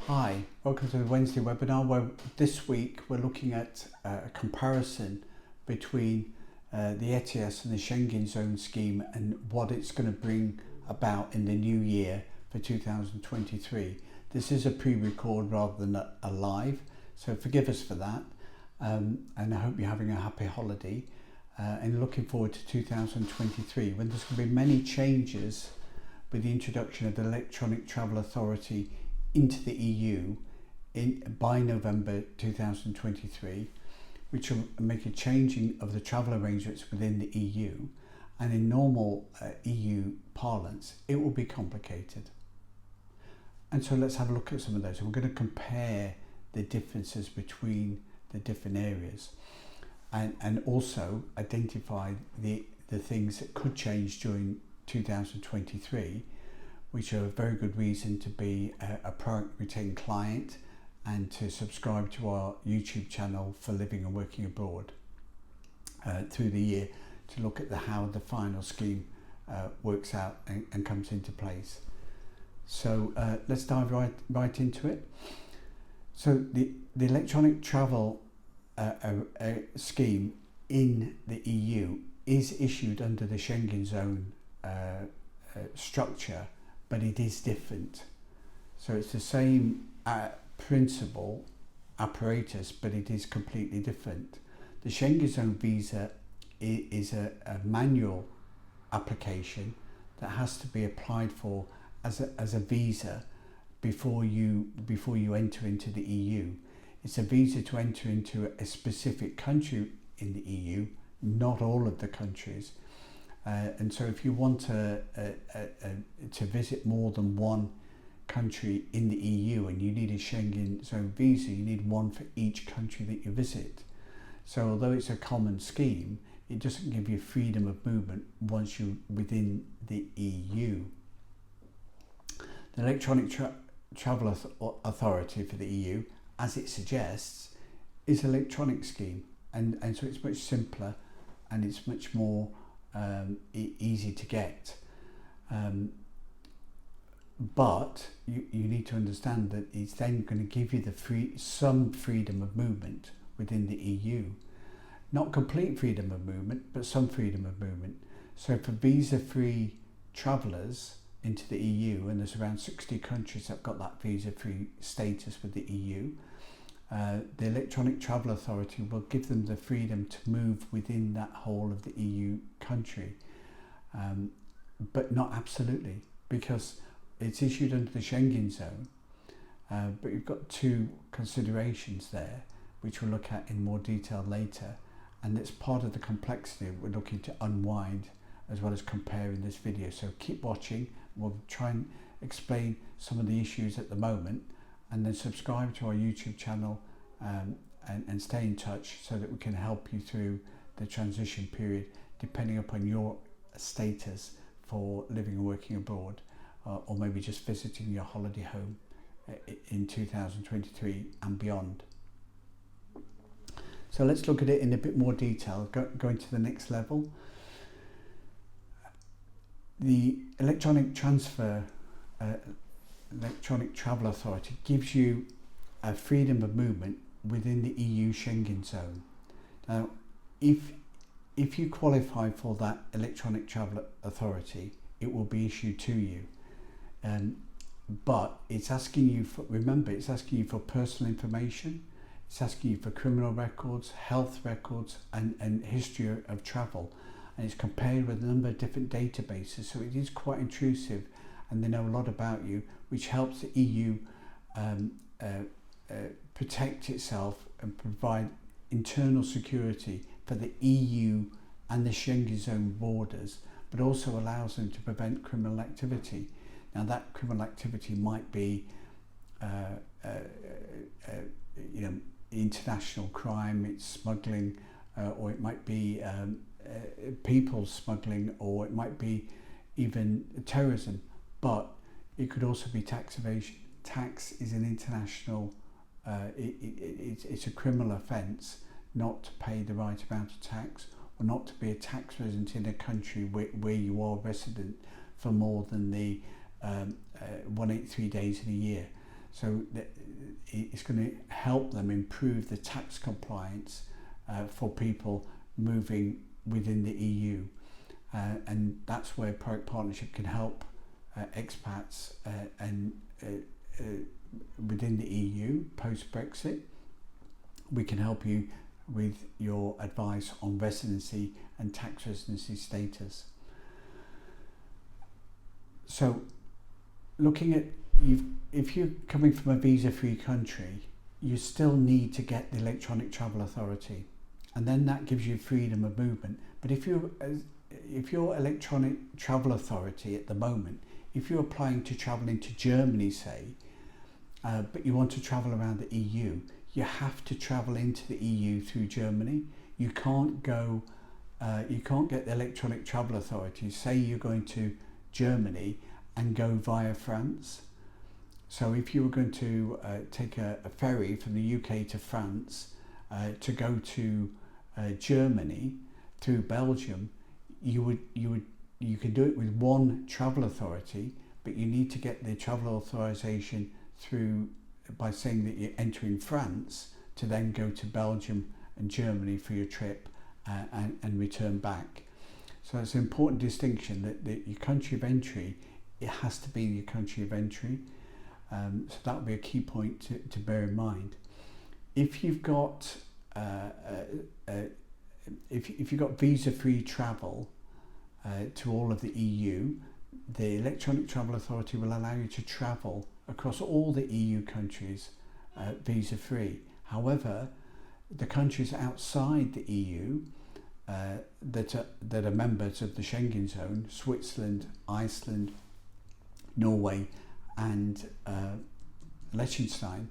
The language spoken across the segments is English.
Hi, welcome to the Wednesday webinar where this week we're looking at a comparison between the ETIAS and the Schengen Zone scheme and what it's going to bring about in the new year for 2023. This is a pre-record rather than a live, so forgive us for that, and I hope you're having a happy holiday and looking forward to 2023 when there's going to be many changes with the introduction of the Electronic Travel Authority into the EU by November 2023, which will make a changing of the travel arrangements within the EU, and in normal EU parlance it will be complicated. And so let's have a look at some of those. We're going to compare the differences between the different areas and also identify the things that could change during 2023, which are a very good reason to be a product retained client and to subscribe to our YouTube channel for living and working abroad through the year to look at how the final scheme works out and comes into place. So let's dive right into it. So the electronic travel scheme in the EU is issued under the Schengen Zone structure, but it is different. So it's the same principle apparatus, but it is completely different. The Schengen Zone visa is a manual application that has to be applied for as a visa before you enter into the EU. It's a visa to enter into a specific country in the EU, not all of the countries. And so if you want to visit more than one country in the EU and you need a Schengen Zone visa, you need one for each country that you visit. So although it's a common scheme, it doesn't give you freedom of movement once you're within the EU. The Electronic Travel Authority for the EU, as it suggests, is an electronic scheme, and so it's much simpler and it's much more easy to get, but you need to understand that it's then going to give you some freedom of movement within the EU, not complete freedom of movement, but some freedom of movement. So for visa-free travellers into the EU, and there's around 60 countries that have got that visa-free status with the EU, the Electronic Travel Authority will give them the freedom to move within that whole of the EU country, but not absolutely, because it's issued under the Schengen Zone, but you've got two considerations there which we'll look at in more detail later, and it's part of the complexity we're looking to unwind as well as compare in this video. So keep watching, we'll try and explain some of the issues at the moment, and then subscribe to our YouTube channel and stay in touch so that we can help you through the transition period depending upon your status for living and working abroad, or maybe just visiting your holiday home in 2023 and beyond. So let's look at it in a bit more detail, going to the next level. The Electronic Travel Authority gives you a freedom of movement within the EU Schengen Zone. Now, if you qualify for that Electronic Travel Authority, it will be issued to you. But it's asking you for, remember, it's asking you for personal information, it's asking you for criminal records, health records, and history of travel. And it's compared with a number of different databases, so it is quite intrusive, and they know a lot about you, which helps the EU protect itself and provide internal security for the EU and the Schengen Zone borders, but also allows them to prevent criminal activity. Now that criminal activity might be international crime, it's smuggling, or it might be people smuggling, or it might be even terrorism, but it could also be tax evasion. Tax is an international, it's a criminal offence not to pay the right amount of tax, or not to be a tax resident in a country where you are resident for more than the 183 days in a year. So it's going to help them improve the tax compliance for people moving within the EU. And that's where Product Partnership can help expats and within the EU post-Brexit. We can help you with your advice on residency and tax residency status. So looking at, if you're coming from a visa-free country, you still need to get the Electronic Travel Authority, and then that gives you freedom of movement. But if your Electronic Travel Authority at the moment, if you're applying to travel into Germany, say, but you want to travel around the EU, you have to travel into the EU through Germany. You can't go, you can't get the Electronic Travel Authority, say you're going to Germany, and go via France. So if you were going to take a ferry from the UK to France to go to Germany through Belgium, you can do it with one travel authority, but you need to get the travel authorization through by saying that you're entering France to then go to Belgium and Germany for your trip and return back. So it's an important distinction that your country of entry, it has to be your country of entry. So that would be a key point to bear in mind. If you've got if you've got visa-free travel to all of the EU, the Electronic Travel Authority will allow you to travel across all the EU countries visa-free. However, the countries outside the EU that are members of the Schengen Zone, Switzerland, Iceland, Norway and Liechtenstein,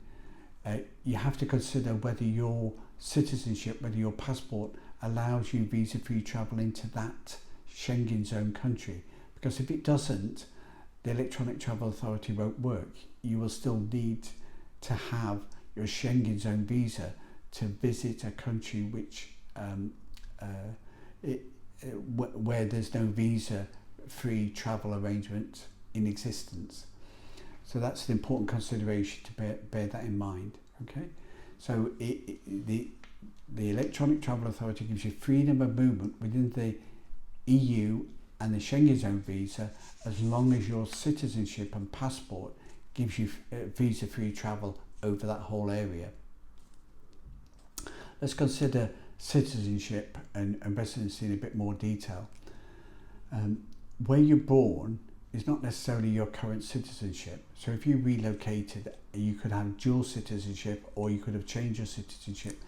you have to consider whether your citizenship, whether your passport allows you visa-free travel into that Schengen Zone country. Because if it doesn't, the Electronic Travel Authority won't work. You will still need to have your Schengen Zone visa to visit a country which where there's no visa-free travel arrangement in existence. So that's an important consideration to bear that in mind. Okay, so the Electronic Travel Authority gives you freedom of movement within the EU and the Schengen Zone visa, as long as your citizenship and passport gives you visa-free travel over that whole area. Let's consider citizenship and residency in a bit more detail. Where you're born is not necessarily your current citizenship. So if you relocated, you could have dual citizenship, or you could have changed your citizenship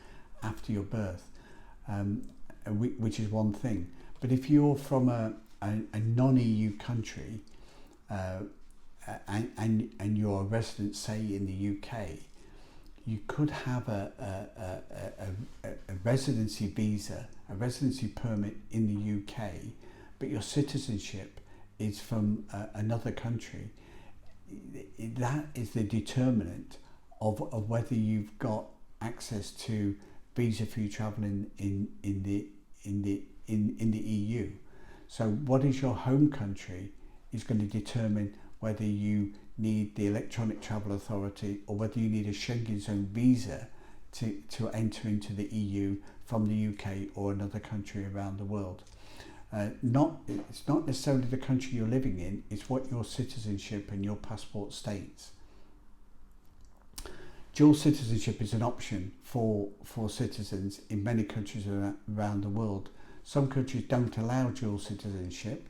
after your birth, which is one thing. But if you're from a non-EU country and you're a resident, say in the UK, you could have a residency visa, a residency permit in the UK, but your citizenship is from another country. That is the determinant of whether you've got access to visa-free travel in the EU. So what is your home country is going to determine whether you need the Electronic Travel Authority or whether you need a Schengen Zone visa to enter into the EU from the UK or another country around the world. It's not necessarily the country you're living in, it's what your citizenship and your passport states. Dual citizenship is an option for citizens in many countries around the world. Some countries don't allow dual citizenship,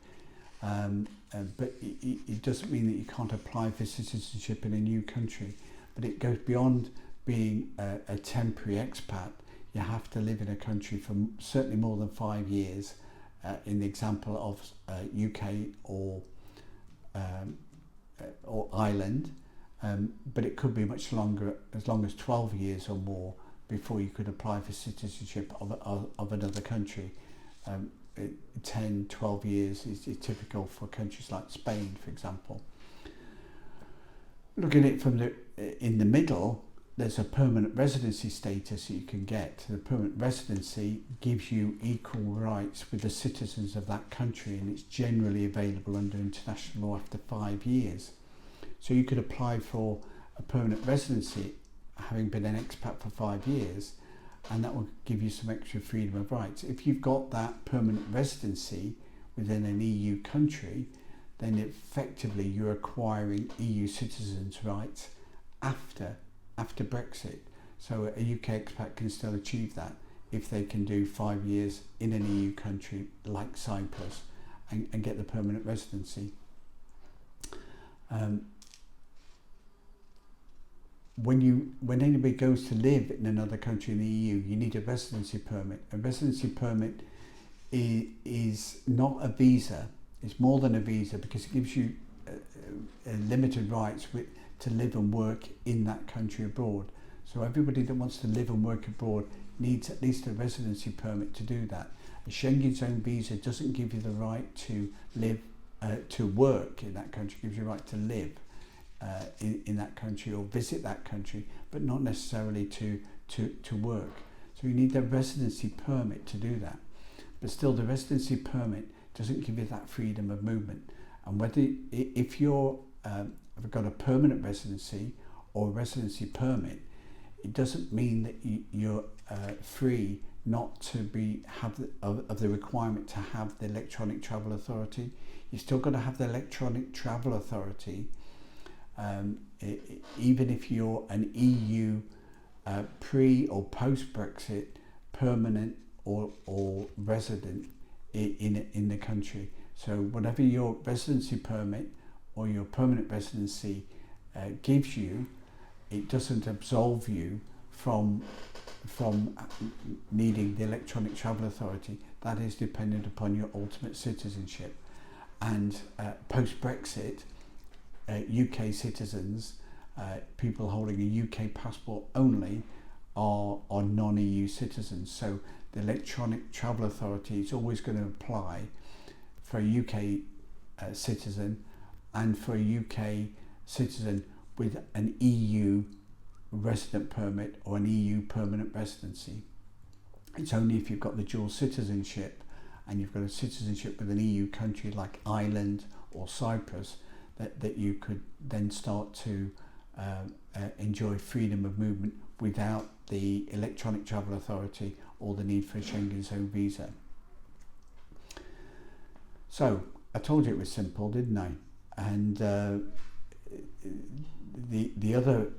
but it doesn't mean that you can't apply for citizenship in a new country. But it goes beyond being a temporary expat. You have to live in a country for certainly more than 5 years, in the example of UK or Ireland, but it could be much longer, as long as 12 years or more before you could apply for citizenship of another country. 10, 12 years is typical for countries like Spain, for example. Looking at it from in the middle, there's a permanent residency status that you can get. The permanent residency gives you equal rights with the citizens of that country, and it's generally available under international law after 5 years. So you could apply for a permanent residency, having been an expat for 5 years, and that will give you some extra freedom of rights. If you've got that permanent residency within an EU country, then effectively you're acquiring EU citizens' rights after Brexit. So a UK expat can still achieve that if they can do 5 years in an EU country like Cyprus and get the permanent residency. When anybody goes to live in another country in the EU, you need a residency permit. A residency permit is not a visa. It's more than a visa because it gives you limited rights to live and work in that country abroad. So everybody that wants to live and work abroad needs at least a residency permit to do that. A Schengen Zone visa doesn't give you the right to live, to work in that country. It gives you the right to live in that country or visit that country, but not necessarily to work. So you need a residency permit to do that. But still, the residency permit doesn't give you that freedom of movement. And whether if you've got a permanent residency or a residency permit, it doesn't mean that you're free not to have the requirement to have the electronic travel authority. You've still got to have the electronic travel authority, even if you're an EU pre or post Brexit permanent or resident in the country. So whatever your residency permit or your permanent residency gives you, it doesn't absolve you from needing the electronic travel authority. That is dependent upon your ultimate citizenship. And post-Brexit, UK citizens, people holding a UK passport only, are non-EU citizens. So the electronic travel authority is always going to apply for a UK citizen and for a UK citizen with an EU resident permit or an EU permanent residency. It's only if you've got the dual citizenship and you've got a citizenship with an EU country like Ireland or Cyprus that you could then start to enjoy freedom of movement without the electronic travel authority or the need for a Schengen Zone visa. So I told you it was simple, didn't I? And the other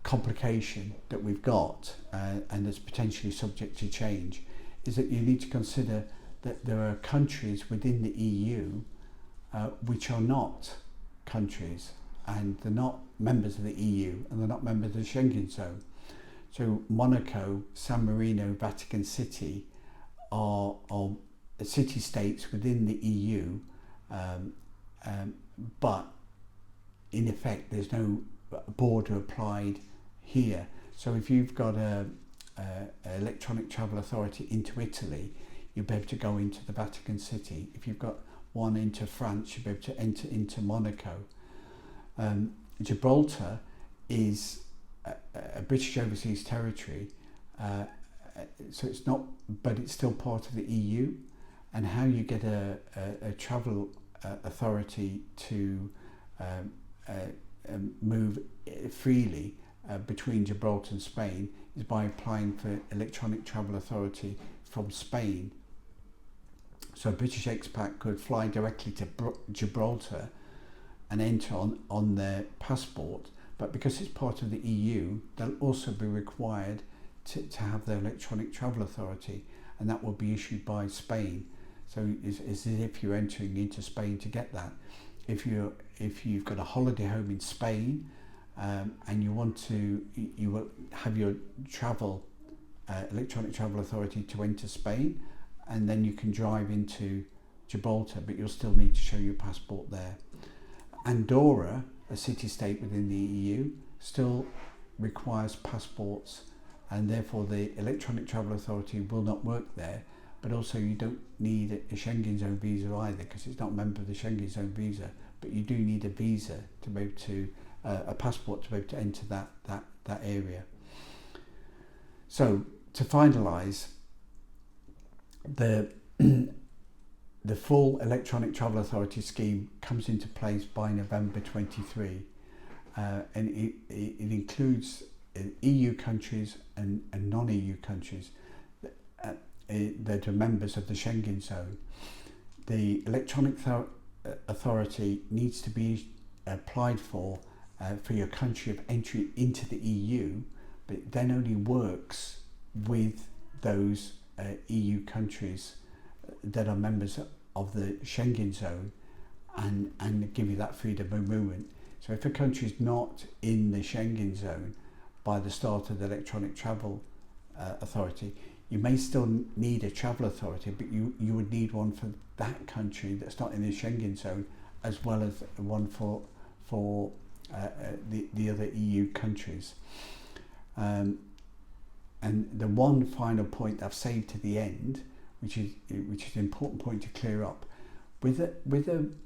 complication that we've got and that's potentially subject to change is that you need to consider that there are countries within the EU which are not countries, and they're not members of the EU and they're not members of the Schengen Zone. So Monaco, San Marino, Vatican City are city-states within the EU, but in effect there's no border applied here. So if you've got a electronic travel authority into Italy, you'll be able to go into the Vatican City. If you've got one into France, you'll be able to enter into Monaco. Gibraltar is a British overseas territory, so it's not, but it's still part of the EU. And how you get a travel authority to move freely between Gibraltar and Spain is by applying for electronic travel authority from Spain. So a British expat could fly directly to Gibraltar and enter on their passport, but because it's part of the EU, they'll also be required to have their electronic travel authority, and that will be issued by Spain. So it's as if you're entering into Spain to get that. If you've got a holiday home in Spain and you want to, you will have your electronic travel authority to enter Spain, and then you can drive into Gibraltar, but you'll still need to show your passport there. Andorra, a city-state within the EU, still requires passports, and therefore the electronic travel authority will not work there. But also you don't need a Schengen Zone visa either, because it's not a member of the Schengen Zone visa, but you do need a visa to be able to, a passport to be able to enter that area. So to finalise, the full electronic travel authority scheme comes into place by November 23, and it includes EU countries and non-EU countries that are members of the Schengen Zone. The electronic authority needs to be applied for your country of entry into the EU, but it then only works with those EU countries that are members of the Schengen Zone and give you that freedom of movement. So if a country is not in the Schengen Zone by the start of the electronic travel authority, you may still need a travel authority, but you would need one for that country that's not in the Schengen Zone, as well as one for the other EU countries. And the one final point I've saved to the end, which is an important point to clear up, with a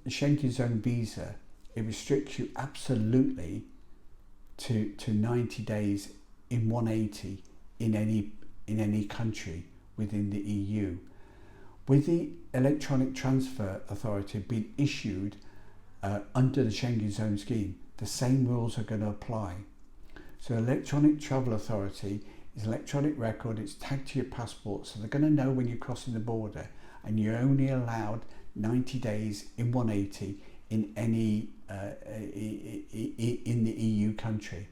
Schengen Zone visa, it restricts you absolutely to 90 days in 180 in any country within the EU. With the electronic transfer authority being issued under the Schengen Zone scheme, the same rules are going to apply. So electronic travel authority is electronic record, it's tagged to your passport, so they're going to know when you're crossing the border, and you're only allowed 90 days in 180 in any in the EU country.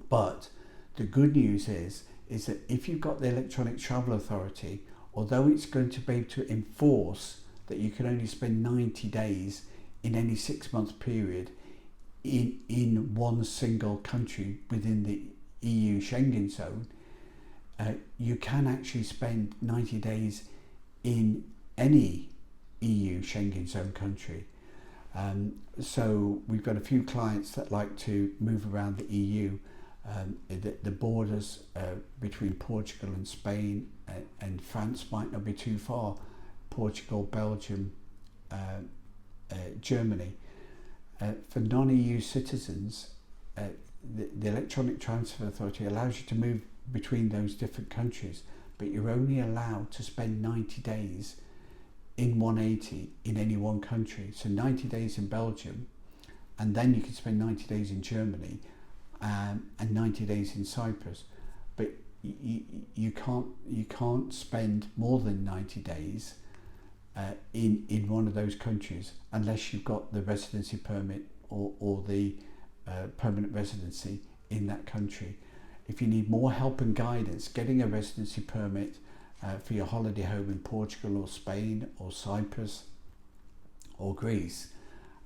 But the good news is that if you've got the electronic travel authority, although it's going to be able to enforce that you can only spend 90 days in any 6-month period in one single country within the EU Schengen Zone, you can actually spend 90 days in any EU Schengen Zone country. So we've got a few clients that like to move around the EU. The borders between Portugal and Spain and France might not be too far. Portugal, Belgium, Germany. For non-EU citizens, the Electronic Transfer Authority allows you to move between those different countries, but you're only allowed to spend 90 days in 180 in any one country. So 90 days in Belgium, and then you can spend 90 days in Germany and 90 days in Cyprus. But you can't spend more than 90 days in one of those countries unless you've got the residency permit or the permanent residency in that country. If you need more help and guidance getting a residency permit for your holiday home in Portugal or Spain or Cyprus or Greece,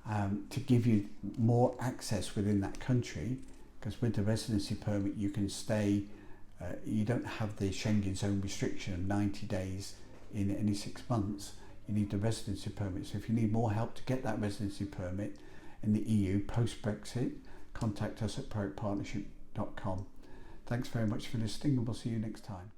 to give you more access within that country, because with the residency permit you can stay, you don't have the Schengen Zone restriction of 90 days in any 6 months. You need the residency permit. So if you need more help to get that residency permit in the EU post-Brexit, contact us at productpartnership.com. Thanks very much for listening, and we'll see you next time.